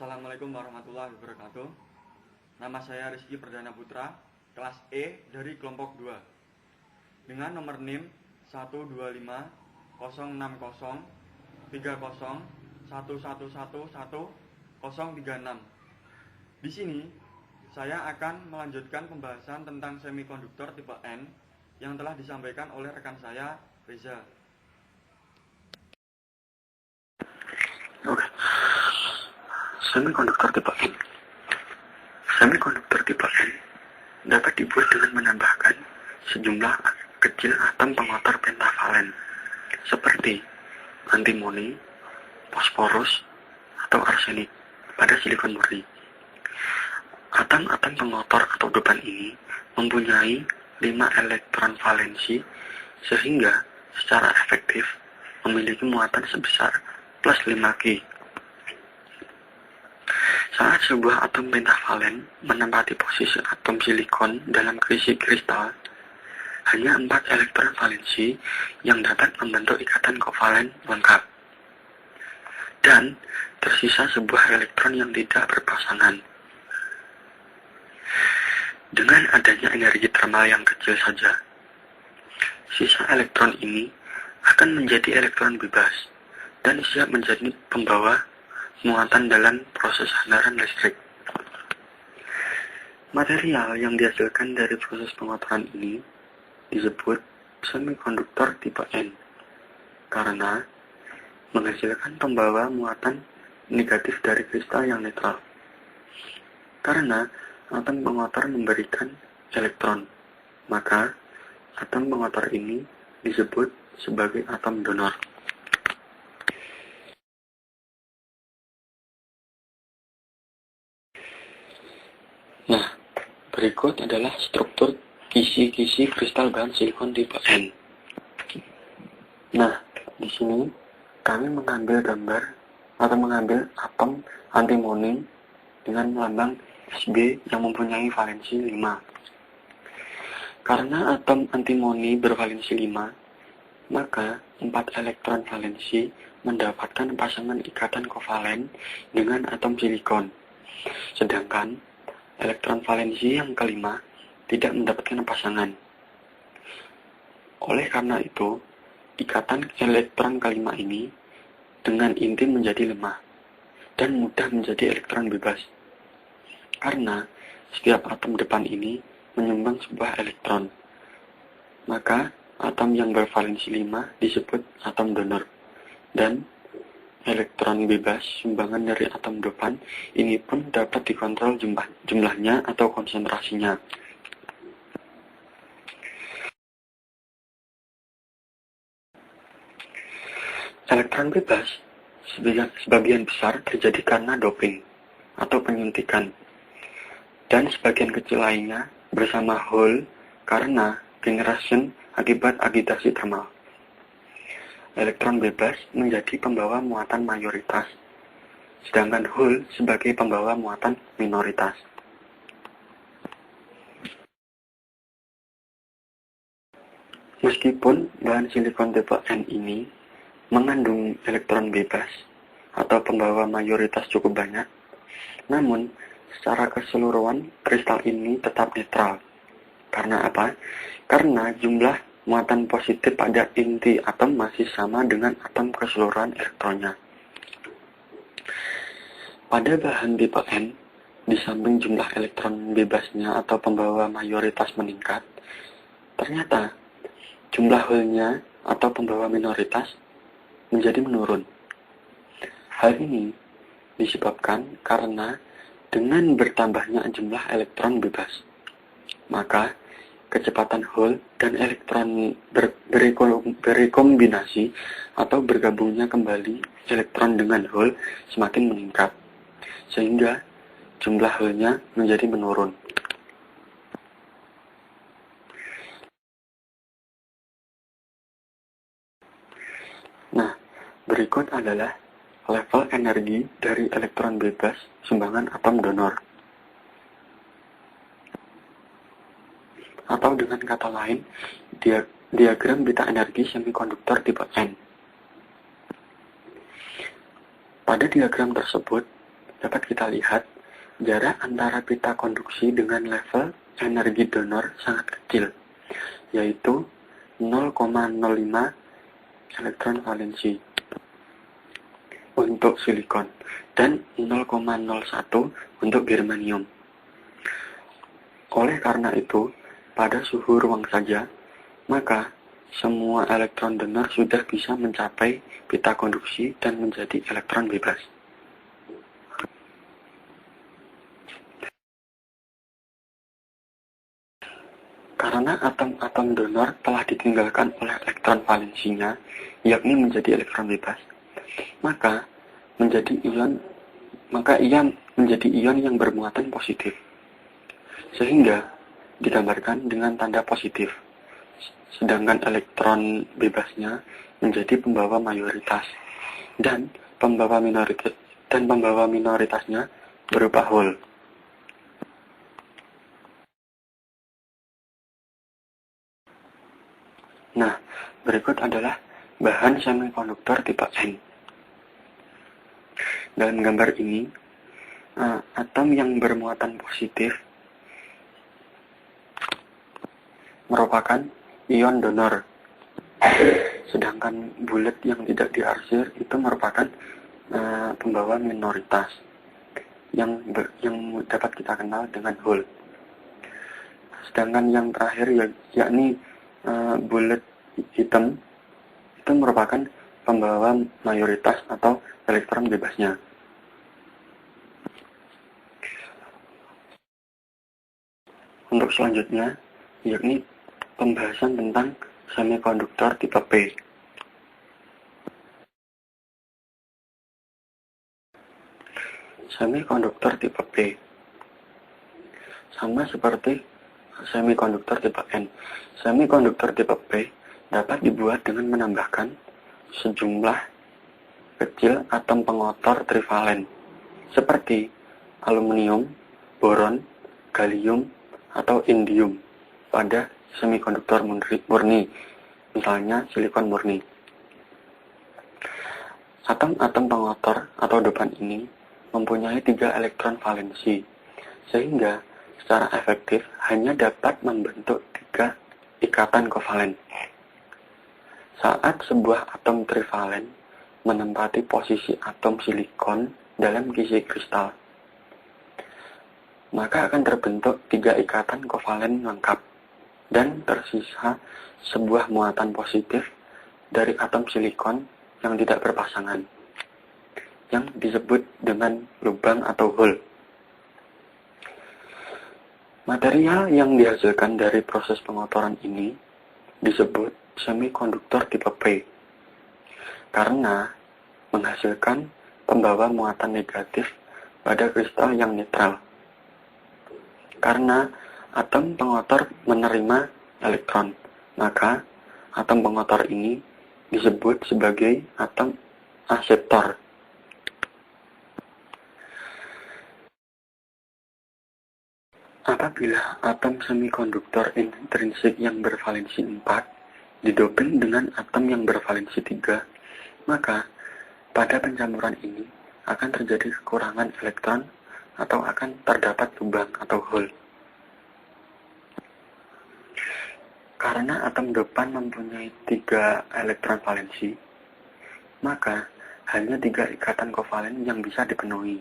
Assalamualaikum warahmatullahi wabarakatuh. Nama saya Rizky Perdana Putra, kelas E dari kelompok 2. Dengan nomor NIM 125-060-30-1111-036. Di sini saya akan melanjutkan pembahasan tentang semikonduktor tipe N yang telah disampaikan oleh rekan saya, Reza. Semikonduktor tipe N. Semikonduktor tipe N dapat dibuat dengan menambahkan sejumlah kecil atom pengotor pentavalen seperti antimoni, fosforus, atau arsenik pada silikon murni. Atom-atom pengotor atau dopan ini mempunyai 5 elektron valensi sehingga secara efektif memiliki muatan sebesar plus 5K. Saat sebuah atom pentavalen menempati posisi atom silikon dalam isi kristal, hanya 4 elektron valensi yang dapat membentuk ikatan kovalen lengkap. Dan tersisa sebuah elektron yang tidak berpasangan. Dengan adanya energi termal yang kecil saja, sisa elektron ini akan menjadi elektron bebas dan siap menjadi pembawa muatan dalam proses handaran listrik. Material yang dihasilkan dari proses pengotoran ini disebut semikonduktor tipe N karena menghasilkan pembawa muatan negatif dari kristal yang netral. Karena atom pengotor memberikan elektron, maka atom pengotor ini disebut sebagai atom donor. Nah, berikut adalah struktur kisi-kisi kristal bahan silikon tipe N. Nah, di sini kami mengambil gambar atau mengambil atom antimoni dengan lambang Sb yang mempunyai valensi 5. Karena atom antimoni bervalensi 5, maka 4 elektron valensi mendapatkan pasangan ikatan kovalen dengan atom silikon. Sedangkan elektron valensi yang kelima tidak mendapatkan pasangan. Oleh karena itu, ikatan elektron kelima ini dengan inti menjadi lemah dan mudah menjadi elektron bebas. Karena setiap atom depan ini menyumbang sebuah elektron, maka atom yang bervalensi 5 disebut atom donor. Dan elektron bebas sumbangan dari atom dopan ini pun dapat dikontrol jumlahnya atau konsentrasinya. Elektron bebas sebagian besar terjadi karena doping atau penyuntikan, dan sebagian kecil lainnya bersama Hole karena generation akibat agitasi termal. Elektron bebas menjadi pembawa muatan mayoritas, sedangkan Hole sebagai pembawa muatan minoritas. Meskipun bahan silikon tipe N ini mengandung elektron bebas atau pembawa mayoritas cukup banyak, namun secara keseluruhan kristal ini tetap netral. Karena apa? Karena jumlah muatan positif pada inti atom masih sama dengan atom keseluruhan elektronnya. Pada bahan tipe N, di samping jumlah elektron bebasnya atau pembawa mayoritas meningkat, ternyata jumlah Hole-nya atau pembawa minoritas menjadi menurun. Hal ini disebabkan karena dengan bertambahnya jumlah elektron bebas, maka kecepatan Hole dan elektron berekombinasi atau bergabungnya kembali elektron dengan Hole semakin meningkat, sehingga jumlah Hole-nya menjadi menurun. Nah, berikut adalah level energi dari elektron bebas sumbangan atom donor. Atau dengan kata lain, diagram beta energi semikonduktor tipe N. Pada diagram tersebut, dapat kita lihat jarak antara pita konduksi dengan level energi donor sangat kecil, yaitu 0,05 elektron valensi untuk silikon dan 0,01 untuk germanium. Oleh karena itu, pada suhu ruang saja, maka semua elektron donor sudah bisa mencapai pita konduksi dan menjadi elektron bebas. Karena atom-atom donor telah ditinggalkan oleh elektron valensinya, yakni menjadi elektron bebas, maka ia menjadi ion yang bermuatan positif, sehingga digambarkan dengan tanda positif. Sedangkan elektron bebasnya menjadi pembawa mayoritas dan pembawa minoritasnya berupa hole. Nah, berikut adalah bahan semikonduktor tipe N. Dalam gambar ini, atom yang bermuatan positif merupakan ion donor, sedangkan bulat yang tidak diarsir itu merupakan pembawa minoritas yang dapat kita kenal dengan hole. Sedangkan yang terakhir yakni bulat hitam itu merupakan pembawa mayoritas atau elektron bebasnya. Untuk selanjutnya, yakni pembahasan tentang semikonduktor tipe P. Semikonduktor tipe P sama seperti semikonduktor tipe N. Semikonduktor tipe P dapat dibuat dengan menambahkan sejumlah kecil atom pengotor trivalen seperti aluminium, boron, gallium, atau indium pada semikonduktor murni, misalnya silikon murni. Atom-atom pengotor atau dopan ini mempunyai 3 elektron valensi, sehingga secara efektif hanya dapat membentuk 3 ikatan kovalen. Saat sebuah atom trivalen menempati posisi atom silikon dalam kisi kristal, maka akan terbentuk 3 ikatan kovalen lengkap dan tersisa sebuah muatan positif dari atom silikon yang tidak berpasangan, yang disebut dengan lubang atau hole. Material yang dihasilkan dari proses pengotoran ini disebut semikonduktor tipe P, karena menghasilkan pembawa muatan negatif pada kristal yang netral. Karena atom pengotor menerima elektron, maka atom pengotor ini disebut sebagai atom akseptor. Apabila atom semikonduktor intrinsik yang bervalensi 4 didoping dengan atom yang bervalensi 3, maka pada pencampuran ini akan terjadi kekurangan elektron atau akan terdapat lubang atau hole. Karena atom dopan mempunyai 3 elektron valensi, maka hanya 3 ikatan kovalen yang bisa dipenuhi.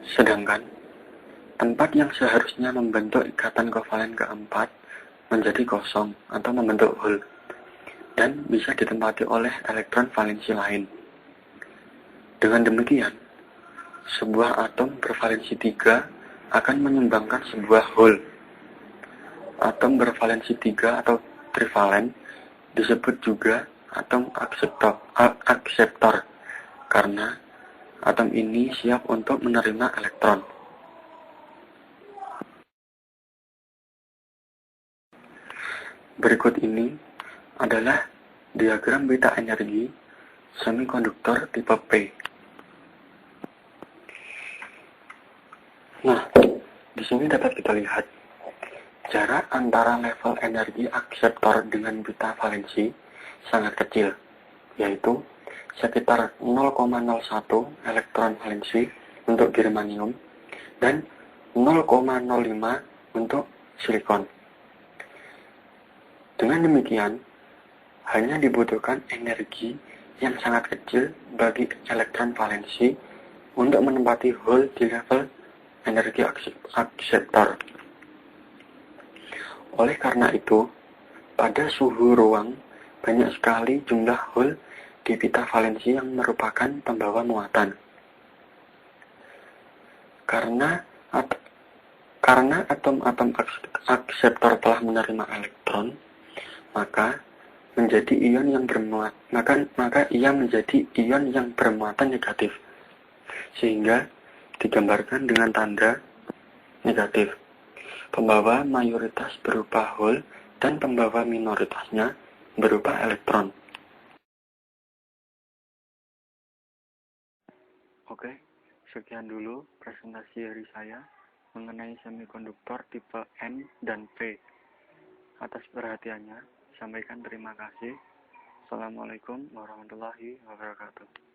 Sedangkan tempat yang seharusnya membentuk ikatan kovalen keempat menjadi kosong atau membentuk hole dan bisa ditempati oleh elektron valensi lain. Dengan demikian, sebuah atom bervalensi 3 akan menyumbangkan sebuah hole. Atom bervalensi 3 atau trivalen disebut juga atom akseptor karena atom ini siap untuk menerima elektron. Berikut ini adalah diagram beta energi semikonduktor tipe P. Nah, di sini dapat kita lihat jarak antara level energi akseptor dengan beta valensi sangat kecil, yaitu sekitar 0,01 elektron valensi untuk germanium dan 0,05 untuk silikon. Dengan demikian, hanya dibutuhkan energi yang sangat kecil bagi elektron valensi untuk menempati hole di level energi akseptor. Oleh karena itu, pada suhu ruang banyak sekali jumlah hole di pita valensi yang merupakan pembawa muatan. Karena atom-atom akseptor telah menerima elektron, maka ia menjadi ion yang bermuatan negatif, sehingga digambarkan dengan tanda negatif. Pembawa mayoritas berupa hole dan pembawa minoritasnya berupa elektron. Oke, sekian dulu presentasi dari saya mengenai semikonduktor tipe N dan P. Atas perhatiannya, sampaikan terima kasih. Assalamualaikum warahmatullahi wabarakatuh.